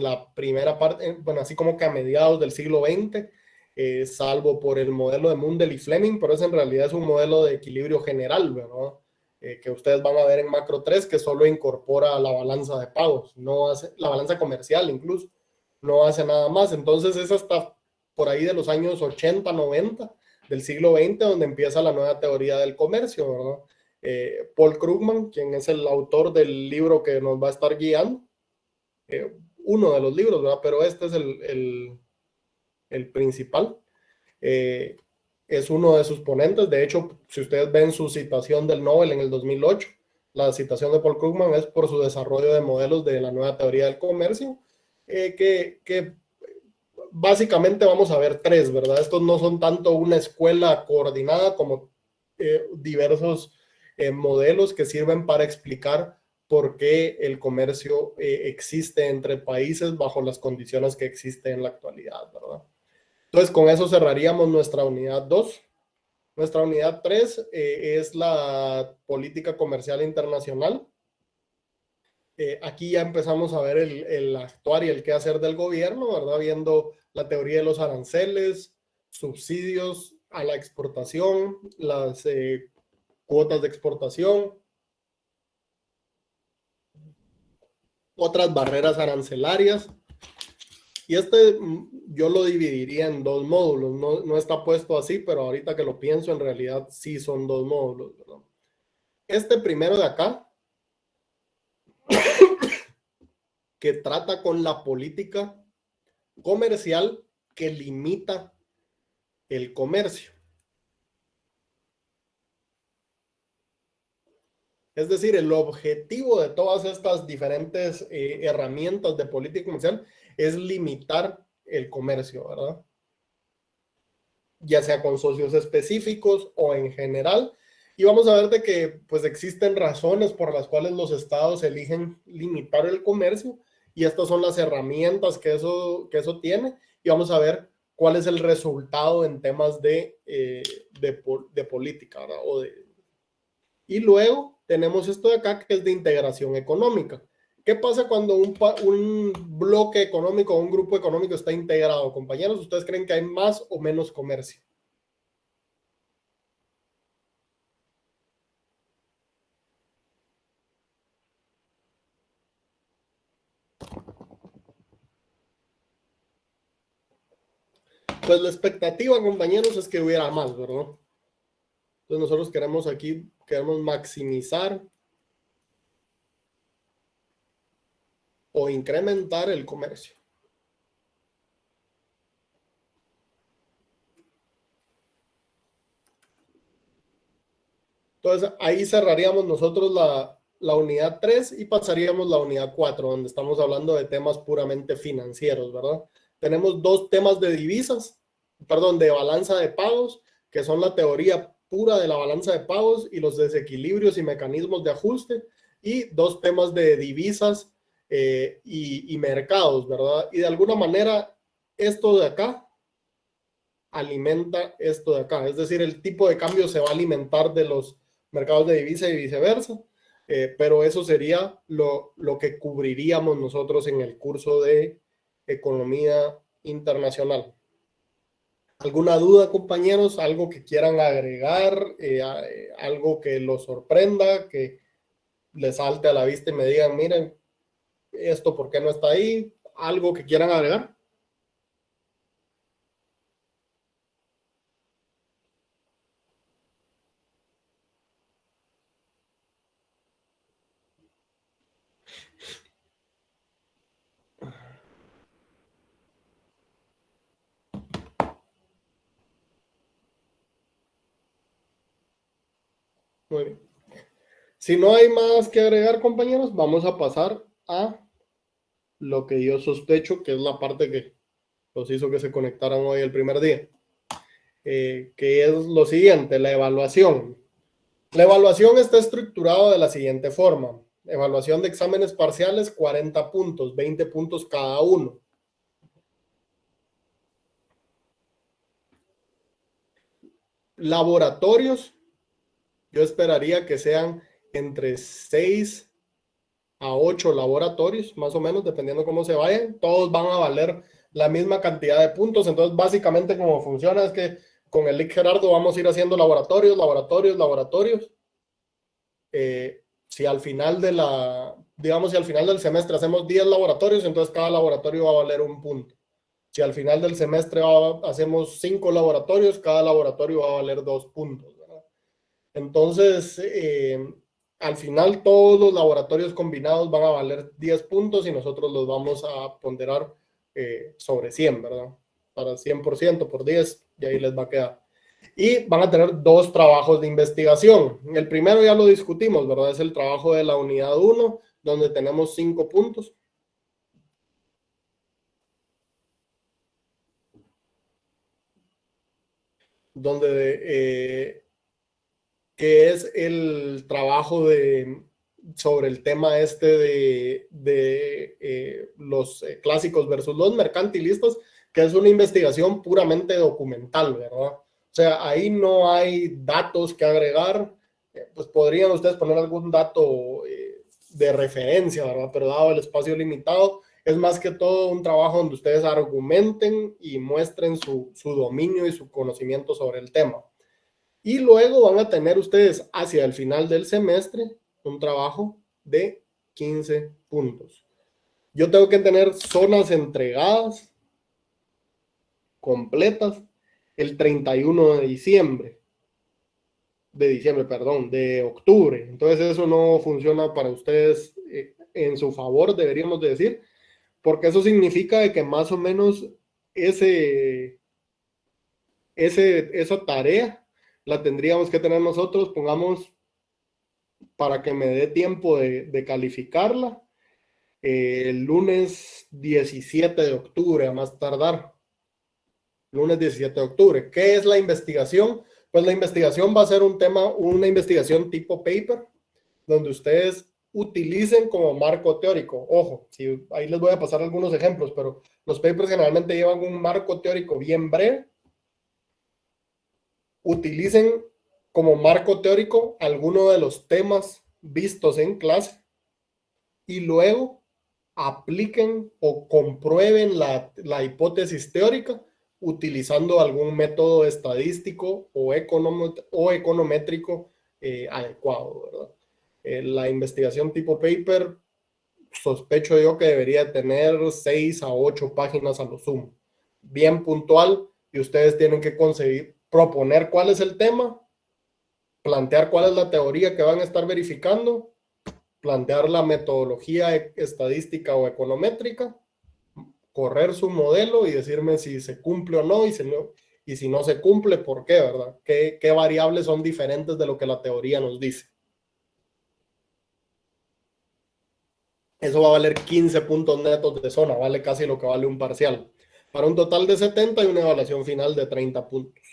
la primera parte, bueno, así como que a mediados del siglo XX, salvo por el modelo de Mundell y Fleming, pero ese en realidad es un modelo de equilibrio general, ¿verdad? Que ustedes van a ver en Macro 3, que solo incorpora la balanza de pagos, no hace, la balanza comercial incluso, no hace nada más. Entonces es hasta por ahí de los años 80, 90 del siglo XX donde empieza la nueva teoría del comercio, ¿verdad? Paul Krugman, quien es el autor del libro que nos va a estar guiando, uno de los libros, ¿verdad? Pero este es el principal. Es uno de sus ponentes. De hecho, si ustedes ven su citación del Nobel en el 2008, la citación de Paul Krugman es por su desarrollo de modelos de la nueva teoría del comercio, que básicamente vamos a ver 3, ¿verdad? Estos no son tanto una escuela coordinada como diversos modelos que sirven para explicar por qué el comercio existe entre países bajo las condiciones que existe en la actualidad, ¿verdad? Entonces, con eso cerraríamos nuestra unidad 2. Nuestra unidad 3 es la política comercial internacional. Aquí ya empezamos a ver el actuar y el qué hacer del gobierno, ¿verdad? Viendo la teoría de los aranceles, subsidios a la exportación, las cuotas de exportación, otras barreras arancelarias. Y yo lo dividiría en dos módulos. No está puesto así, pero ahorita que lo pienso, en realidad sí son dos módulos, ¿verdad? Este primero de acá, que trata con la política comercial que limita el comercio. Es decir, el objetivo de todas estas diferentes herramientas de política comercial es limitar el comercio, ¿verdad? Ya sea con socios específicos o en general. Y vamos a ver de que pues existen razones por las cuales los estados eligen limitar el comercio, y estas son las herramientas que eso tiene, y vamos a ver cuál es el resultado en temas de política, ¿verdad? Y luego tenemos esto de acá, que es de integración económica. ¿Qué pasa cuando un bloque económico o un grupo económico está integrado? Compañeros, ¿ustedes creen que hay más o menos comercio? Pues la expectativa, compañeros, es que hubiera más, ¿verdad? Entonces nosotros queremos maximizar o incrementar el comercio. Entonces ahí cerraríamos nosotros la unidad 3 y pasaríamos la unidad 4, donde estamos hablando de temas puramente financieros, ¿verdad? Tenemos dos temas de de balanza de pagos, que son la teoría pura de la balanza de pagos y los desequilibrios y mecanismos de ajuste, y dos temas de divisas y mercados, ¿verdad? Y de alguna manera esto de acá alimenta esto de acá, es decir, el tipo de cambio se va a alimentar de los mercados de divisa y viceversa, pero eso sería lo que cubriríamos nosotros en el curso de economía internacional. ¿Alguna duda, compañeros? ¿Algo que quieran agregar? ¿Algo que los sorprenda? ¿Que les salte a la vista y me digan, miren, esto por qué no está ahí? ¿Algo que quieran agregar? Muy bien. Si no hay más que agregar, compañeros, vamos a pasar a lo que yo sospecho que es la parte que los hizo que se conectaran hoy el primer día, que es lo siguiente, la evaluación. La evaluación está estructurada de la siguiente forma. Evaluación de exámenes parciales, 40 puntos, 20 puntos cada uno. Laboratorios, yo esperaría que sean entre 6 a 8 laboratorios, más o menos, dependiendo cómo se vayan. Todos van a valer la misma cantidad de puntos. Entonces, básicamente, como funciona es que con el LIC Gerardo vamos a ir haciendo laboratorios. Si al final si al final del semestre hacemos 10 laboratorios, entonces cada laboratorio va a valer un punto. Si al final del semestre hacemos 5 laboratorios, cada laboratorio va a valer 2 puntos, ¿verdad? Entonces, al final todos los laboratorios combinados van a valer 10 puntos y nosotros los vamos a ponderar sobre 100, ¿verdad? Para 100% por 10, y ahí les va a quedar. Y van a tener 2 trabajos de investigación. El primero ya lo discutimos, ¿verdad? Es el trabajo de la unidad 1, donde tenemos 5 puntos. Que es el trabajo sobre el tema de los clásicos versus los mercantilistas, que es una investigación puramente documental, ¿verdad? O sea, ahí no hay datos que agregar. Pues podrían ustedes poner algún dato de referencia, ¿verdad? Pero dado el espacio limitado, es más que todo un trabajo donde ustedes argumenten y muestren su dominio y su conocimiento sobre el tema. Y luego van a tener ustedes hacia el final del semestre un trabajo de 15 puntos. Yo tengo que tener zonas entregadas, completas, el 31 de diciembre. De octubre. Entonces eso no funciona para ustedes en su favor, deberíamos de decir, porque eso significa de que más o menos esa tarea la tendríamos que tener nosotros, pongamos, para que me dé tiempo de calificarla, el lunes 17 de octubre, a más tardar. Lunes 17 de octubre. ¿Qué es la investigación? Pues la investigación va a ser una investigación tipo paper, donde ustedes utilicen como marco teórico. Ojo, ahí les voy a pasar algunos ejemplos, pero los papers generalmente llevan un marco teórico bien breve. Utilicen como marco teórico alguno de los temas vistos en clase y luego apliquen o comprueben la hipótesis teórica utilizando algún método estadístico o econométrico adecuado, ¿verdad? La investigación tipo paper, sospecho yo que debería tener 6 a 8 páginas a lo sumo. Bien puntual, y ustedes tienen que proponer cuál es el tema, plantear cuál es la teoría que van a estar verificando, plantear la metodología estadística o econométrica, correr su modelo y decirme si se cumple o no, y si no se cumple, ¿por qué, verdad? ¿Qué variables son diferentes de lo que la teoría nos dice? Eso va a valer 15 puntos netos de zona, vale casi lo que vale un parcial. Para un total de 70 y una evaluación final de 30 puntos.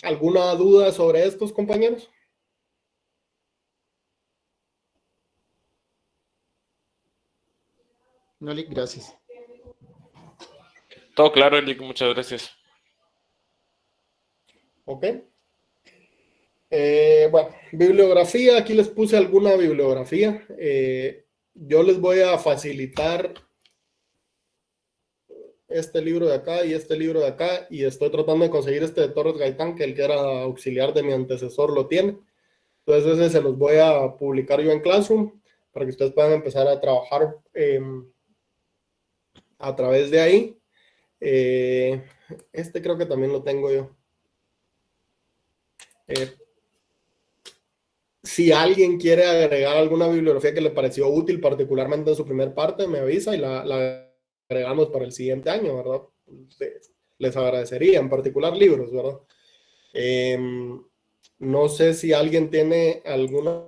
¿Alguna duda sobre estos, compañeros? No, Lick, gracias. Todo claro, Elic, muchas gracias. Ok. Bueno, bibliografía, aquí les puse alguna bibliografía. Yo les voy a facilitar este libro de acá y este libro de acá, y estoy tratando de conseguir este de Torres Gaitán, que el que era auxiliar de mi antecesor lo tiene. Entonces ese se los voy a publicar yo en Classroom para que ustedes puedan empezar a trabajar a través de ahí. Este creo que también lo tengo yo. Si alguien quiere agregar alguna bibliografía que le pareció útil, particularmente en su primer parte, me avisa y la agregamos para el siguiente año, ¿verdad? Les agradecería, en particular libros, ¿verdad? No sé si alguien tiene alguna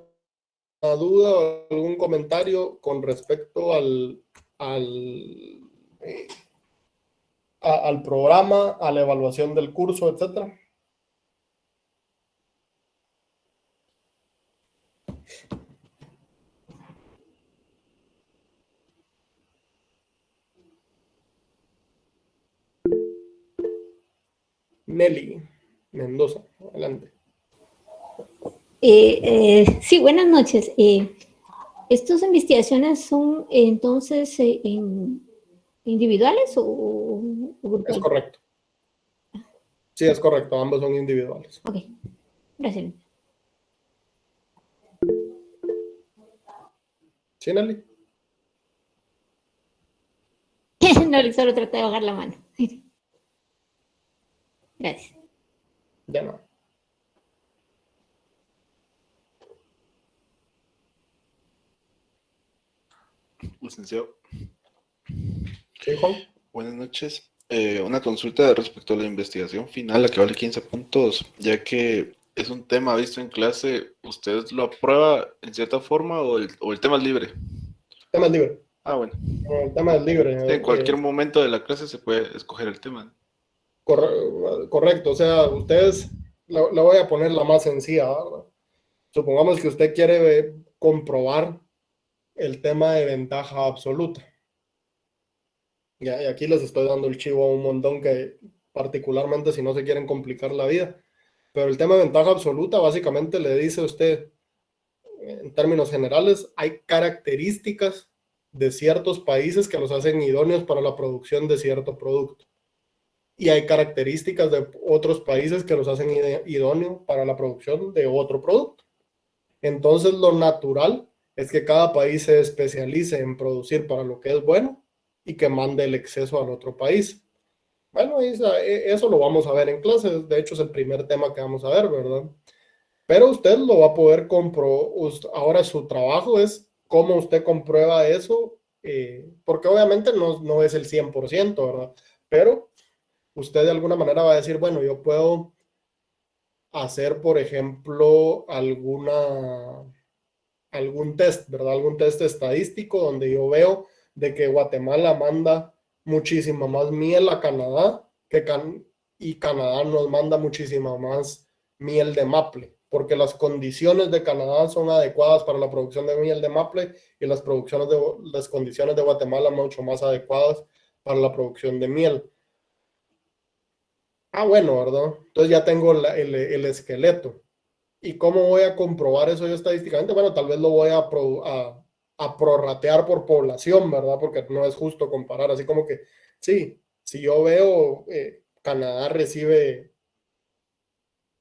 duda o algún comentario con respecto al programa, a la evaluación del curso, etcétera. Nelly Mendoza, adelante. Sí, buenas noches. ¿Estas investigaciones son entonces individuales o grupales? Es correcto. Sí, es correcto. Ambos son individuales. Ok, gracias. ¿Sí, Nelly? No, solo traté de bajar la mano. Gracias. Ya no. Licenciado. Sí, Juan. Buenas noches. Una consulta respecto a la investigación final, la que vale 15 puntos, ya que es un tema visto en clase, ¿usted lo aprueba en cierta forma o el tema es libre? El tema es libre. Ah, bueno. El tema es libre. Sí, en cualquier momento de la clase se puede escoger el tema. Correcto. O sea, ustedes, le voy a poner la más sencilla, ¿verdad? Supongamos que usted quiere comprobar el tema de ventaja absoluta. Y aquí les estoy dando el chivo a un montón que particularmente si no se quieren complicar la vida. Pero el tema de ventaja absoluta básicamente le dice a usted, en términos generales, hay características de ciertos países que los hacen idóneos para la producción de cierto producto. Y hay características de otros países que los hacen idóneos para la producción de otro producto. Entonces, lo natural es que cada país se especialice en producir para lo que es bueno y que mande el exceso al otro país. Bueno, eso lo vamos a ver en clases. De hecho, es el primer tema que vamos a ver, ¿verdad? Pero usted lo va a poder comprobar. Ahora su trabajo es cómo usted comprueba eso, porque obviamente no es el 100%, ¿verdad? Pero usted de alguna manera va a decir, bueno, yo puedo hacer, por ejemplo, algún test, ¿verdad? Algún test estadístico donde yo veo de que Guatemala manda muchísima más miel a Canadá y Canadá nos manda muchísima más miel de maple, porque las condiciones de Canadá son adecuadas para la producción de miel de maple y las condiciones de Guatemala mucho más adecuadas para la producción de miel. Bueno, ¿verdad? Entonces ya tengo el esqueleto. ¿Y cómo voy a comprobar eso yo estadísticamente? Bueno, tal vez lo voy a prorratear por población, ¿verdad? Porque no es justo comparar, así como que, sí, si yo veo Canadá recibe,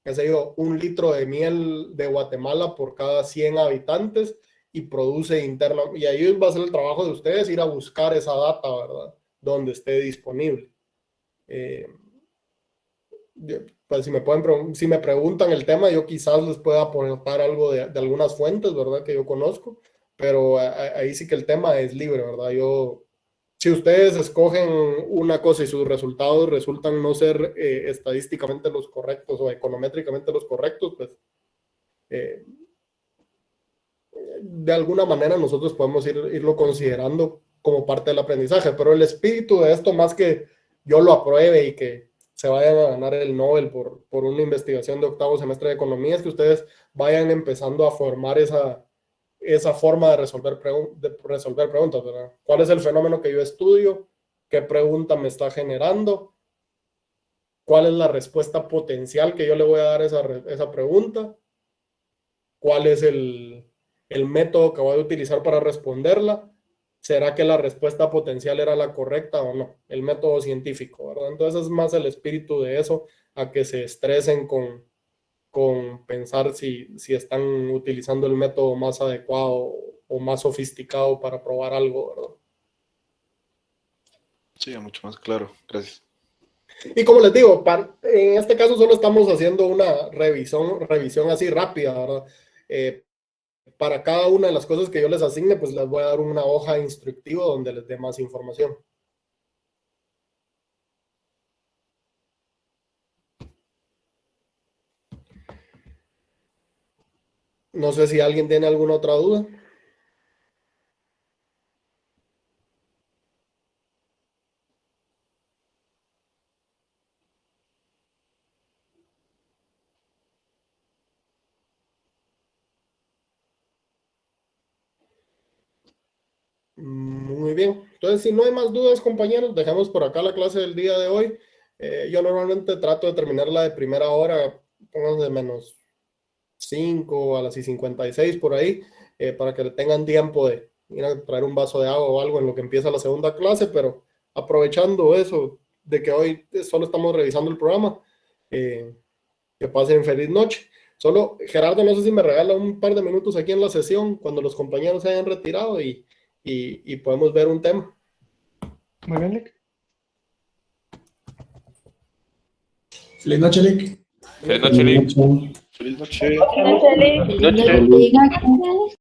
qué sé yo, 1 litro de miel de Guatemala por cada 100 habitantes y produce interna, y ahí va a ser el trabajo de ustedes ir a buscar esa data, ¿verdad? Donde esté disponible. Pues si me preguntan el tema, yo quizás les pueda aportar algo de algunas fuentes, ¿verdad? Que yo conozco, pero ahí sí que el tema es libre, ¿verdad? Si ustedes escogen una cosa y sus resultados resultan no ser estadísticamente los correctos o econométricamente los correctos, pues de alguna manera nosotros podemos irlo considerando como parte del aprendizaje, pero el espíritu de esto, más que yo lo apruebe y que se vayan a ganar el Nobel por una investigación de octavo semestre de economía, es que ustedes vayan empezando a formar esa forma de resolver preguntas, ¿verdad? ¿Cuál es el fenómeno que yo estudio? ¿Qué pregunta me está generando? ¿Cuál es la respuesta potencial que yo le voy a dar a esa pregunta? ¿Cuál es el método que voy a utilizar para responderla? ¿Será que la respuesta potencial era la correcta o no? El método científico, ¿verdad? Entonces es más el espíritu de eso, a que se estresen con pensar si están utilizando el método más adecuado o más sofisticado para probar algo, ¿verdad? Sí, mucho más claro. Gracias. Y como les digo, en este caso solo estamos haciendo una revisión así rápida, ¿verdad? Para cada una de las cosas que yo les asigne, pues les voy a dar una hoja instructiva donde les dé más información. No sé si alguien tiene alguna otra duda. Muy bien. Entonces, si no hay más dudas, compañeros, dejamos por acá la clase del día de hoy. Yo normalmente trato de terminarla de primera hora, pónganse de -5 a las 56 por ahí, para que tengan tiempo de ir a traer un vaso de agua o algo en lo que empieza la segunda clase, pero aprovechando eso de que hoy solo estamos revisando el programa, que pasen feliz noche. Solo, Gerardo, no sé si me regala un par de minutos aquí en la sesión cuando los compañeros se hayan retirado y podemos ver un tema. Muy bien, Lick. Feliz noche, Lick. Feliz noche, Lick. Feliz noche. Feliz noche.